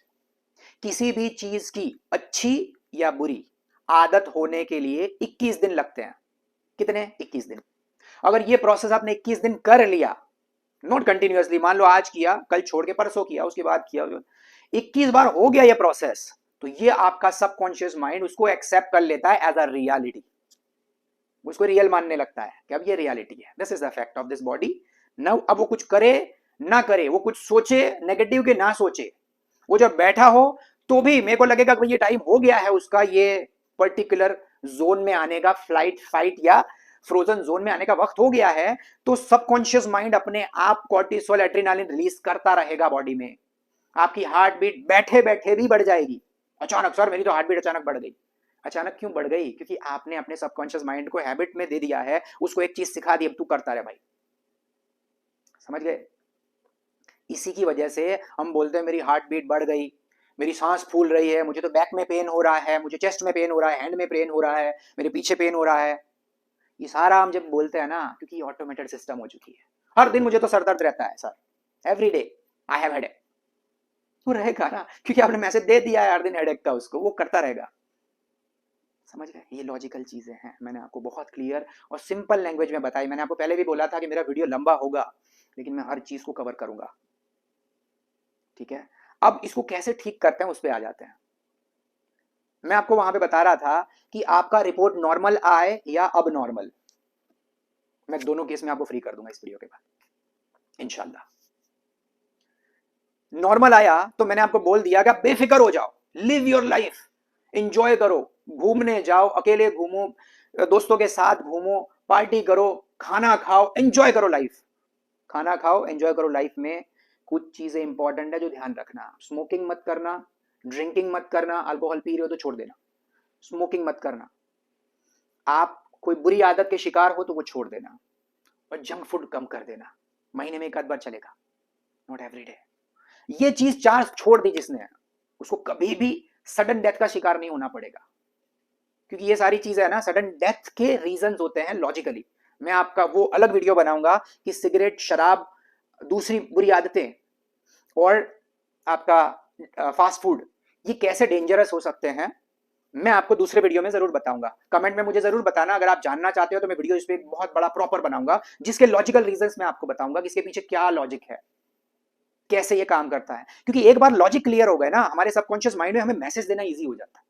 किसी भी चीज की अच्छी या बुरी आदत होने के लिए 21 दिन लगते हैं। कितने? 21 दिन। अगर ये प्रोसेस आपने 21 दिन कर लिया, नॉट कंटिन्यूअसली, मान लो आज किया, कल छोड़ के परसों किया, उसके बाद किया, 21 बार हो गया ये प्रोसेस, तो ये आपका सबकॉन्शियस माइंड उसको एक्सेप्ट कर लेता है एज अ रियलिटी, उसको रियल मानने लगता है कि अब ये रियलिटी है, this is the fact of this body. Now अब वो कुछ करे ना करे, वो कुछ सोचे नेगेटिव के ना सोचे, वो जब बैठा हो तो भी मेरे को लगेगा कि ये टाइम हो गया है उसका, ये पर्टिकुलर जोन में आने का, फ्लाइट, फाइट या फ्रोजन जोन में आने का वक्त हो गया है, तो सबकॉन्शियस माइंड अपने आप कॉर्टिसोल, एड्रेनालिन रिलीज करता रहेगा बॉडी में। आपकी हार्ट बीट बैठे बैठे भी बढ़ जाएगी। अचानक, सर मेरी तो हार्ट बीट अचानक बढ़ गई। अचानक क्यों बढ़ गई? क्योंकि आपने अपने सबकॉन्शियस माइंड को हैबिट में दे दिया है, उसको एक चीज सिखा दी, अब तू करता रहे भाई। समझ गए? इसी की वजह से हम बोलते हैं मेरी हार्ट बीट बढ़ गई, मेरी सांस फूल रही है, मुझे तो बैक में पेन हो रहा है, मुझे चेस्ट में पेन हो रहा है, हैंड में पेन हो रहा है, मेरे पीछे पेन हो रहा है। ये सारा हम जब बोलते हैं ना, क्योंकि ये ऑटोमेटेड सिस्टम हो चुकी है। हर दिन मुझे तो सर दर्द रहता है sir, every day I have headache, वो रहेगा ना, क्योंकि आपने मैसेज दे दिया है हर दिन हेडेक का, उसको वो करता रहेगा। समझ गए? ये लॉजिकल चीजें हैं, मैंने आपको बहुत क्लियर और सिंपल लैंग्वेज में बताई। मैंने आपको पहले भी बोला था कि मेरा वीडियो लंबा होगा, लेकिन मैं हर चीज को कवर करूंगा। ठीक है, अब इसको कैसे ठीक करते हैं उस पर आ जाते हैं। मैं आपको वहां पे बता रहा था कि आपका रिपोर्ट नॉर्मल आए या अब नॉर्मल, मैं दोनों केस में आपको फ्री कर दूंगा इस वीडियो के बाद इंशाल्लाह। नॉर्मल आया तो मैंने आपको बोल दिया कि आप बेफिक्र हो जाओ, लिव योर लाइफ, एंजॉय करो, घूमने जाओ, अकेले घूमो, दोस्तों के साथ घूमो, पार्टी करो, खाना खाओ, एंजॉय करो लाइफ। खाना खाओ, एंजॉय करो लाइफ में कुछ चीजें इंपॉर्टेंट है जो ध्यान रखना। स्मोकिंग मत करना, ड्रिंकिंग मत करना, अल्कोहल पी रहे हो तो छोड़ देना, स्मोकिंग मत करना, आप कोई बुरी आदत के शिकार हो तो वो छोड़ देना, और जंक फूड कम कर देना, महीने में एक आध बार चलेगा, नॉट एवरी डे। ये चीज 4 छोड़ दी जिसने, उसको कभी भी सडन डेथ का शिकार नहीं होना पड़ेगा, क्योंकि ये सारी चीजें है ना सडन डेथ के रीजंस होते हैं लॉजिकली। मैं आपका वो अलग वीडियो बनाऊंगा कि सिगरेट, शराब, दूसरी बुरी आदतें और आपका फास्ट फूड ये कैसे डेंजरस हो सकते हैं, मैं आपको दूसरे वीडियो में जरूर बताऊंगा। कमेंट में मुझे जरूर बताना अगर आप जानना चाहते हो, तो मैं वीडियो इस पे एक बहुत बड़ा प्रॉपर बनाऊंगा जिसके लॉजिकल रीजंस मैं आपको बताऊंगा कि इसके पीछे क्या लॉजिक है, कैसे ये काम करता है। क्योंकि एक बार लॉजिक क्लियर हो गए ना, हमारे सबकॉन्शियस माइंड में हमें मैसेज देना इजी हो जाता है।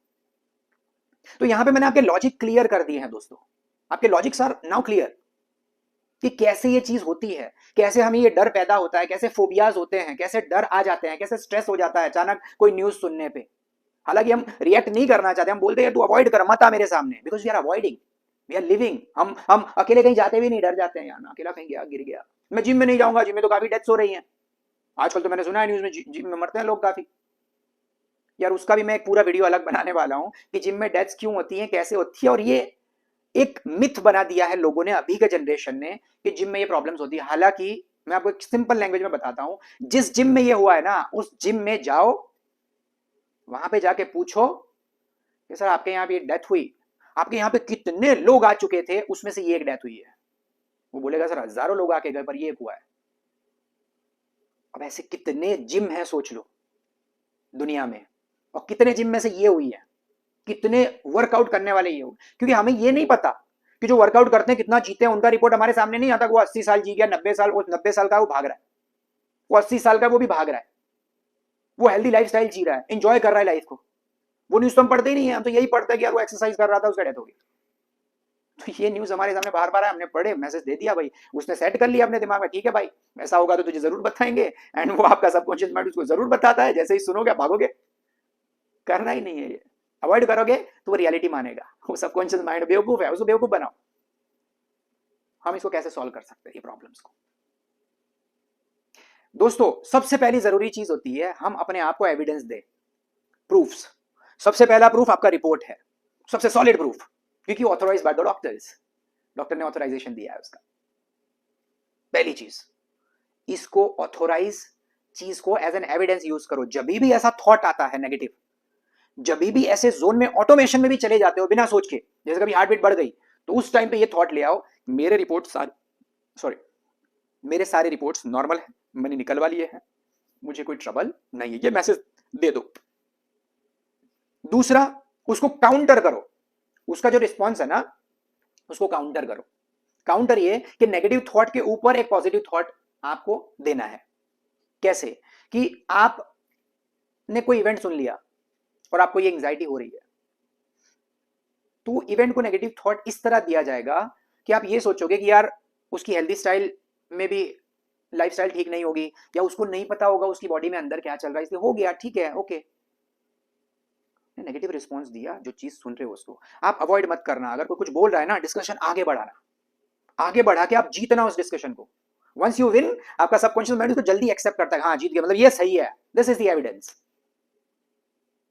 तो यहां पे मैंने आपके लॉजिक क्लियर कर दिए हैं दोस्तों, आपके लॉजिक्स आर नाउ क्लियर कि कैसे ये चीज होती है, कैसे हमें ये डर पैदा होता है, कैसे फोबियाज होते हैं, कैसे डर आ जाते हैं, कैसे स्ट्रेस हो जाता है अचानक कोई न्यूज सुनने पे। हालांकि हम रिएक्ट नहीं करना चाहते, हम बोलते हैं तू अवॉइड कर, मत आ मेरे सामने, because we are avoiding, we are living. हम अकेले कहीं जाते भी नहीं, डर जाते हैं यार ना, अकेला कहीं गया गिर गया। मैं जिम में नहीं जाऊंगा, जिम में तो काफी डेथ्स हो रही हैं आजकल, तो मैंने सुना है न्यूज में जिम में मरते हैं लोग काफी। यार उसका भी मैं एक पूरा वीडियो अलग बनाने वाला हूं कि जिम में डेथ्स क्यों होती हैं, कैसे होती है, और ये एक मिथ बना दिया है लोगों ने, अभी के जनरेशन ने, कि जिम में ये प्रॉब्लम्स होती है। हालांकि मैं आपको एक सिंपल लैंग्वेज में बताता हूं, जिस जिम में ये हुआ है ना, उस जिम में जाओ, वहां पे जाके पूछो कि सर आपके यहाँ पे डेथ हुई, आपके यहाँ पे कितने लोग आ चुके थे, उसमें से ये एक डेथ हुई है। वो बोलेगा सर हजारों लोग आके गए पर ये एक हुआ है। अब ऐसे कितने जिम है सोच लो दुनिया में, और कितने जिम में से ये हुई है, कितने वर्कआउट करने वाले ये हुए। क्योंकि हमें ये नहीं पता कि जो वर्कआउट करते हैं कितना जीते हैं, उनका रिपोर्ट हमारे सामने नहीं आता। वो 80 साल जी गया, 90 साल, वो 90 साल का वो भाग रहा है, वो 80 साल का वो भी भाग रहा है, वो हेल्दी लाइफस्टाइल जी रहा है, एंजॉय कर रहा है लाइफ को। वो न्यूज तो हम पढ़ते ही नहीं है, हम तो यही पढ़ते हैं कि यार वो एक्सरसाइज कर रहा था उसका डेथ हो गई। तो ये न्यूज हमारे सामने बार बार है, हमने पढ़े, मैसेज दे दिया भाई, उसने सेट कर लिया अपने दिमाग में, ठीक है भाई ऐसा होगा तो तुझे जरूर बताएंगे। एंड वो आपका सबकॉन्शियस माइंड उसको जरूर बताता है, जैसे ही सुनोगे भागोगे। करना ही नहीं है ये, अवॉइड करोगे तो वो रियलिटी मानेगा। वो सबकॉन्शियस माइंड बेवकूफ है, उसको बेवकूफ बनाओ। हम इसको कैसे सॉल्व कर सकते हैं ये प्रॉब्लम्स को? दोस्तों सबसे पहली जरूरी चीज होती है हम अपने आप को एविडेंस दे, प्रूफ्स। सबसे पहला प्रूफ आपका रिपोर्ट है, सबसे सॉलिड प्रूफ, क्योंकि authorize by the doctors, doctor ने ऑथोराइजेशन दिया है उसका। पहली चीज, इसको ऑथोराइज चीज को एज एन एविडेंस यूज करो। जब भी ऐसा थॉट आता है नेगेटिव, जब भी ऐसे जोन में ऑटोमेशन में भी चले जाते हो बिना सोच के, जैसे कभी हार्ट बीट बढ़ गई, तो उस टाइम पे ये थॉट ले आओ, मेरे रिपोर्ट सारे मेरे सारे रिपोर्ट्स नॉर्मल है, मैंने निकलवा लिए हैं, मुझे कोई ट्रबल नहीं है, ये मैसेज दे दो। दूसरा, उसको काउंटर करो, उसका जो रिस्पॉन्स है ना उसको काउंटर करो। काउंटर ये कि नेगेटिव थॉट के ऊपर एक पॉजिटिव थॉट आपको देना है। कैसे? कि आपने कोई इवेंट सुन लिया और आपको ये एंजाइटी हो रही है, तो इवेंट को नेगेटिव थॉट इस तरह दिया जाएगा कि आप ये सोचोगे कि यार उसकी हेल्दी स्टाइल में भी लाइफस्टाइल ठीक नहीं होगी, या उसको नहीं पता होगा उसकी बॉडी में अंदर क्या चल रहा है, इसलिए हो गया, ठीक है, ओके। नेगेटिव रिस्पॉन्स दिया, जो चीज सुन रहे हो उसको आप अवॉइड मत करना। अगर कोई कुछ बोल रहा है ना, डिस्कशन आगे बढ़ाना, आगे बढ़ा के आप जीतना उस डिस्कशन को। वंस यू विन, आपका सबकॉन्शियस माइंड उसको जल्दी एक्सेप्ट करता है, हाँ जीत गया, मतलब ये सही है, दिस इज द एविडेंस।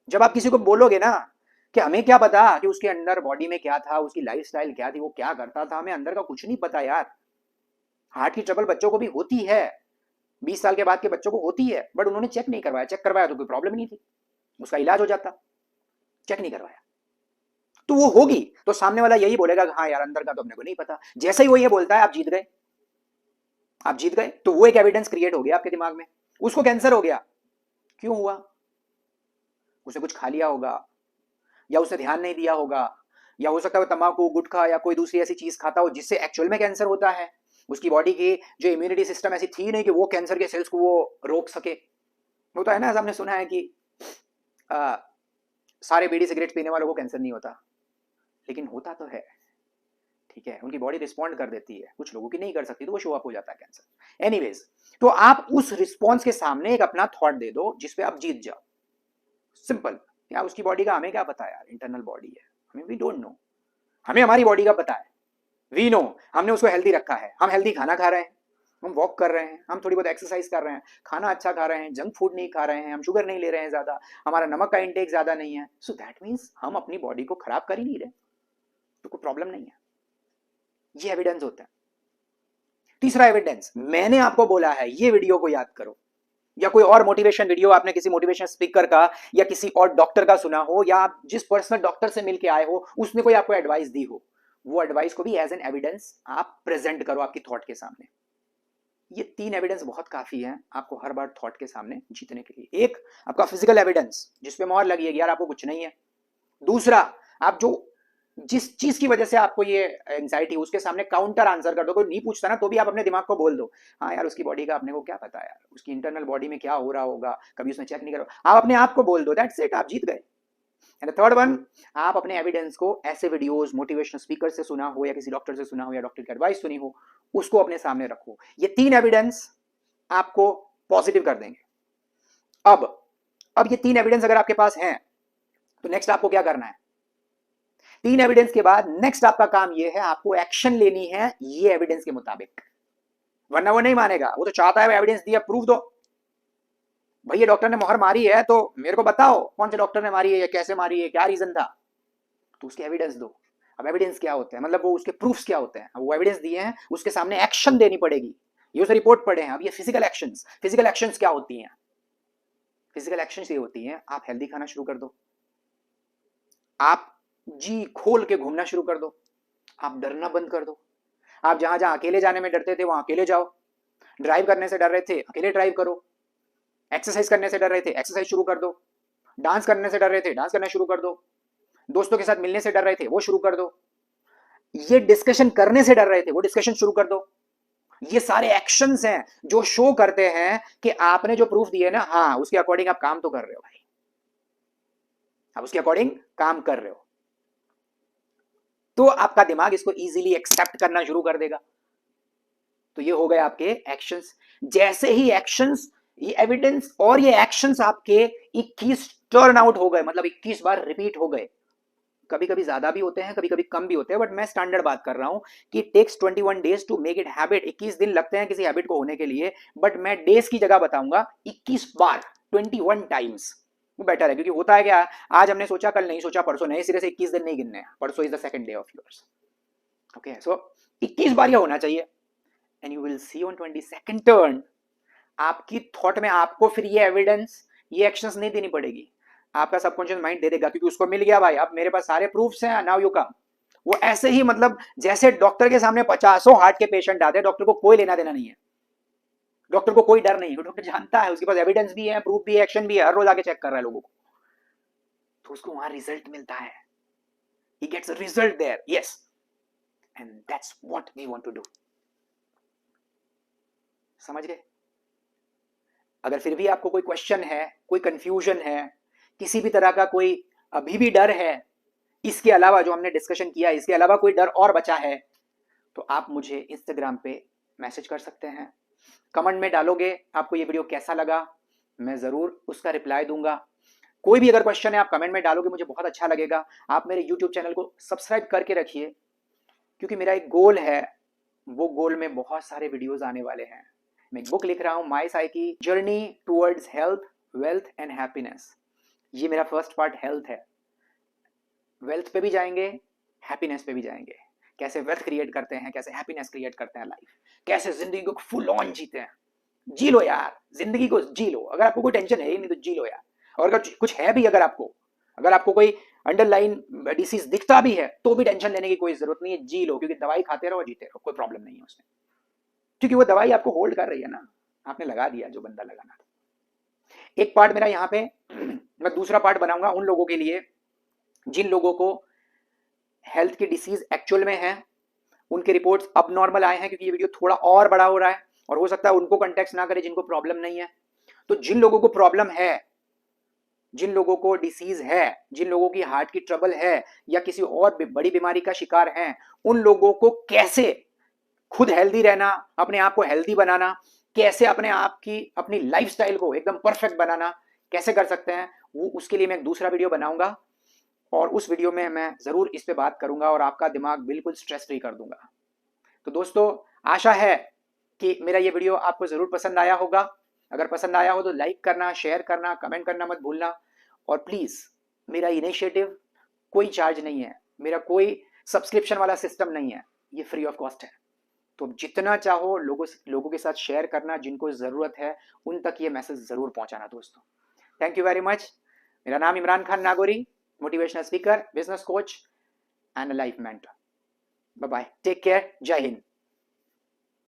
जब आप किसी को बोलोगे ना कि हमें क्या पता कि उसके अंदर बॉडी में क्या था, उसकी लाइफस्टाइल क्या थी, वो क्या करता था, हमें अंदर का कुछ नहीं पता यार। हार्ट की ट्रबल बच्चों को भी होती है, 20 साल के बाद के बच्चों को होती है, बट उन्होंने चेक नहीं करवाया, चेक करवाया तो कोई प्रॉब्लम नहीं थी, उसका इलाज हो जाता, चेक नहीं करवाया तो वो होगी। तो सामने वाला यही बोलेगा हाँ यार अंदर का तो अपने को नहीं पता। जैसे ही वो ये बोलता है आप जीत गए, आप जीत गए, तो वो एक एविडेंस क्रिएट हो गया आपके दिमाग में। उसको कैंसर हो गया, क्यों हुआ? उसने कुछ खा लिया होगा, या उसने ध्यान नहीं दिया होगा, या हो सकता है तंबाकू, गुटखा या कोई दूसरी ऐसी चीज खाता हो जिससे एक्चुअल में कैंसर होता है। उसकी बॉडी की जो इम्यूनिटी सिस्टम ऐसी थी नहीं कि वो कैंसर के सेल्स को वो रोक सके। होता है ना, हमने सुना है कि सारे बीड़ी सिगरेट पीने वालों को कैंसर नहीं होता, लेकिन होता तो है, ठीक है, उनकी बॉडी रिस्पॉन्ड कर देती है, कुछ लोगों की नहीं कर सकती, तो वो शो अप हो जाता है कैंसर। एनीवेज, तो आप उस रिस्पॉन्स के सामने एक अपना थॉट दे दो जिसपे आप जीत जाओ, सिंपल। क्या उसकी बॉडी का हमें क्या पता यार, इंटरनल बॉडी है, हमें वी डोंट नो, हमें हमारी बॉडी का पता है, वी नो, हमने उसको हेल्दी रखा है, हम हेल्दी खाना खा रहे हैं, हम वॉक कर रहे हैं, हम थोड़ी बहुत एक्सरसाइज कर रहे हैं, खाना अच्छा खा रहे हैं, जंक फूड नहीं खा रहे हैं, हम शुगर नहीं ले रहे हैं ज्यादा, हमारा नमक का इंटेक ज्यादा नहीं है, सो दैट मीन्स हम अपनी बॉडी को खराब कर ही नहीं रहे, तो कोई प्रॉब्लम नहीं है। ये एविडेंस होता है। तीसरा एविडेंस, मैंने आपको बोला है, ये वीडियो को याद करो, या कोई और मोटिवेशन वीडियो आपने किसी मोटिवेशन स्पीकर का या किसी और डॉक्टर का सुना हो, या आप जिस पर्सनल डॉक्टर से मिलके आए हो उसने कोई आपको एडवाइस दी हो, वो एडवाइस को भी एज एन एविडेंस आप प्रेजेंट करो आपकी थॉट के सामने। ये 3 एविडेंस बहुत काफी है आपको हर बार थॉट के सामने जीतने के लिए। एक, आपका फिजिकल एविडेंस जिसपे मोहर लगी है यार आपको कुछ नहीं है। दूसरा, आप जो जिस चीज की वजह से आपको ये एंजाइटी, उसके सामने काउंटर आंसर कर दो, कोई नहीं पूछता ना तो भी आप अपने दिमाग को बोल दो, हाँ यार उसकी बॉडी का अपने को क्या पता यार, उसकी इंटरनल बॉडी में क्या हो रहा होगा, कभी उसने चेक नहीं करा, आप अपने आप को बोल दो, दैट्स इट, आप जीत गए। एंड थर्ड वन, आप अपने एविडेंस को ऐसे वीडियोस, मोटिवेशनल स्पीकर से सुना हो या किसी डॉक्टर से सुना हो या डॉक्टर की एडवाइस सुनी हो, उसको अपने सामने रखो। ये 3 एविडेंस आपको पॉजिटिव कर देंगे। अब ये 3 एविडेंस अगर आपके पास हैं तो नेक्स्ट आपको क्या करना है? 3 एविडेंस के बाद नेक्स्ट आपका काम ये है, आपको एक्शन लेनी है ये एविडेंस के मुताबिक, वरना वो नहीं मानेगा, वो तो चाहता है एविडेंस दिया, प्रूफ दो, भैया डॉक्टर ने मोहर मारी है तो मेरे को बताओ कौन से डॉक्टर ने मारी है या कैसे मारी है, क्या रीजन था, तो उसके एविडेंस दो। अब एविडेंस क्या होते हैं, मतलब वो उसके प्रूफ्स क्या होते हैं, वो एविडेंस दिए हैं, उसके सामने एक्शन देनी पड़ेगी, ये उसे रिपोर्ट पढ़े हैं। अब ये फिजिकल एक्शंस क्या होती हैं? फिजिकल एक्शंस ये होती हैं, आप हेल्दी खाना शुरू कर दो, आप जी खोल के घूमना शुरू कर दो, आप डरना बंद कर दो, आप जहां जहां अकेले जाने में डरते थे वहां अकेले जाओ, ड्राइव करने से डर रहे थे अकेले ड्राइव करो, एक्सरसाइज करने से डर रहे थे एक्सरसाइज शुरू कर दो, डांस करने से डर रहे थे डांस करना शुरू कर दो, दोस्तों के साथ मिलने से डर रहे थे वो शुरू कर दो, ये डिस्कशन करने से डर रहे थे वो डिस्कशन शुरू कर दो। ये सारे एक्शंस हैं जो शो करते हैं कि आपने जो प्रूफ दिए ना, हाँ उसके अकॉर्डिंग आप काम तो कर रहे हो भाई, आप उसके अकॉर्डिंग काम कर रहे हो, तो आपका दिमाग इसको इजीली एक्सेप्ट करना शुरू कर देगा। तो ये हो गए आपके एक्शंस। जैसे ही एक्शंस, ये एविडेंस और ये एक्शंस आपके 21 टर्न आउट हो गए, मतलब 21 बार रिपीट हो गए, कभी कभी ज्यादा भी होते हैं कभी कभी कम भी होते हैं, बट मैं स्टैंडर्ड बात कर रहा हूं कि takes 21 days to make it habit, 21 दिन लगते हैं किसी हैबिट को होने के लिए, बट मैं डेज की जगह बताऊंगा 21 बार, 21 टाइम्स, वो बेटर है। क्योंकि होता है क्या, आज हमने सोचा कल नहीं सोचा परसों नए सिरे से 21 दिन नहीं गिनने हैं, परसों is the second day of yours, okay. So 21 बार यह होना चाहिए, and you will see on 22nd turn आपकी थॉट में आपको फिर ये एविडेंस, ये एक्शंस नहीं देनी पड़ेगी, आपका सबकॉन्शियस माइंड दे देगा, क्योंकि उसको मिल गया भाई अब मेरे पास सारे प्रूफ्स हैं, नाउ यू कम। वो ऐसे ही, मतलब जैसे डॉक्टर के सामने 50 हार्ट के पेशेंट आते हैं, डॉक्टर को कोई लेना देना नहीं है, डॉक्टर को कोई डर नहीं है, डॉक्टर जानता है उसके पास एविडेंस भी है, प्रूफ भी है, एक्शन भी है, हर रोज आके चेक कर रहा है लोगों को, तो उसको वहां रिजल्ट मिलता है, he gets a result there, yes, and that's what we want to do। समझ गए? अगर फिर भी आपको कोई क्वेश्चन है, कोई कंफ्यूजन है, किसी भी तरह का कोई अभी भी डर है, इसके अलावा जो हमने डिस्कशन किया, इसके अलावा कोई डर और बचा है, तो आप मुझे इंस्टाग्राम पे मैसेज कर सकते हैं, कमेंट में डालोगे आपको ये वीडियो कैसा लगा, मैं जरूर उसका रिप्लाई दूंगा। कोई भी अगर क्वेश्चन है आप कमेंट में डालोगे, मुझे बहुत अच्छा लगेगा। आप मेरे यूट्यूब चैनल को सब्सक्राइब करके रखिए, क्योंकि मेरा एक गोल है, वो गोल में बहुत सारे वीडियोस आने वाले हैं। मैं एक बुक लिख रहा हूँ, my psyche journey towards health, wealth and happiness. ये मेरा फर्स्ट पार्ट हेल्थ है, वेल्थ पे भी जाएंगे, हैप्पीनेस पे भी जाएंगे, कैसे वेल्थ क्रिएट करते हैं, कैसे हैप्पीनेस क्रिएट करते हैं लाइफ, कैसे जिंदगी को फुल ऑन जीते हैं। जी लो यार, जिंदगी को जी लो, अगर आपको कोई टेंशन है ही नहीं तो जी लो यार, और अगर कुछ है भी, अगर आपको कोई अंडरलाइन डिसीज दिखता भी है तो भी टेंशन लेने की कोई जरूरत नहीं है, जी लो, क्योंकि दवाई खाते रहो जीते रहो, कोई प्रॉब्लम नहीं है उसमें, क्योंकि वो दवाई आपको होल्ड कर रही है ना, आपने लगा दिया जो बंदा लगाना था। एक पार्ट मेरा यहाँ पे, मैं दूसरा पार्ट बनाऊंगा उन लोगों के लिए जिन लोगों को हेल्थ की डिसीज एक्चुअल में है, उनके रिपोर्ट्स अब नॉर्मल आए हैं, क्योंकि ये वीडियो थोड़ा और बड़ा हो रहा है और हो सकता है उनको कॉन्टेक्ट ना करे जिनको प्रॉब्लम नहीं है। तो जिन लोगों को प्रॉब्लम है, जिन लोगों को डिसीज है, जिन लोगों की हार्ट की ट्रबल है या किसी और बड़ी बीमारी का शिकार हैं, उन लोगों को कैसे खुद हेल्दी रहना, अपने आप को हेल्दी बनाना, कैसे अपने आप की अपनी लाइफस्टाइल को एकदम परफेक्ट बनाना, कैसे कर सकते हैं वो उसके लिए मैं एक दूसरा वीडियो बनाऊंगा और उस वीडियो में मैं ज़रूर इस पे बात करूंगा और आपका दिमाग बिल्कुल स्ट्रेस फ्री कर दूंगा। तो दोस्तों, आशा है कि मेरा ये वीडियो आपको ज़रूर पसंद आया होगा। अगर पसंद आया हो तो लाइक करना, शेयर करना, कमेंट करना मत भूलना। और प्लीज़, मेरा इनिशिएटिव कोई चार्ज नहीं है, मेरा कोई सब्सक्रिप्शन वाला सिस्टम नहीं है, ये फ्री ऑफ कॉस्ट है। तो जितना चाहो लोगों के साथ शेयर करना, जिनको ज़रूरत है उन तक ये मैसेज ज़रूर पहुंचाना दोस्तों। Thank you very much. मेरा नाम Imran Khan Nagori, motivational speaker, business coach and life mentor. Bye bye, take care, जय हिंद।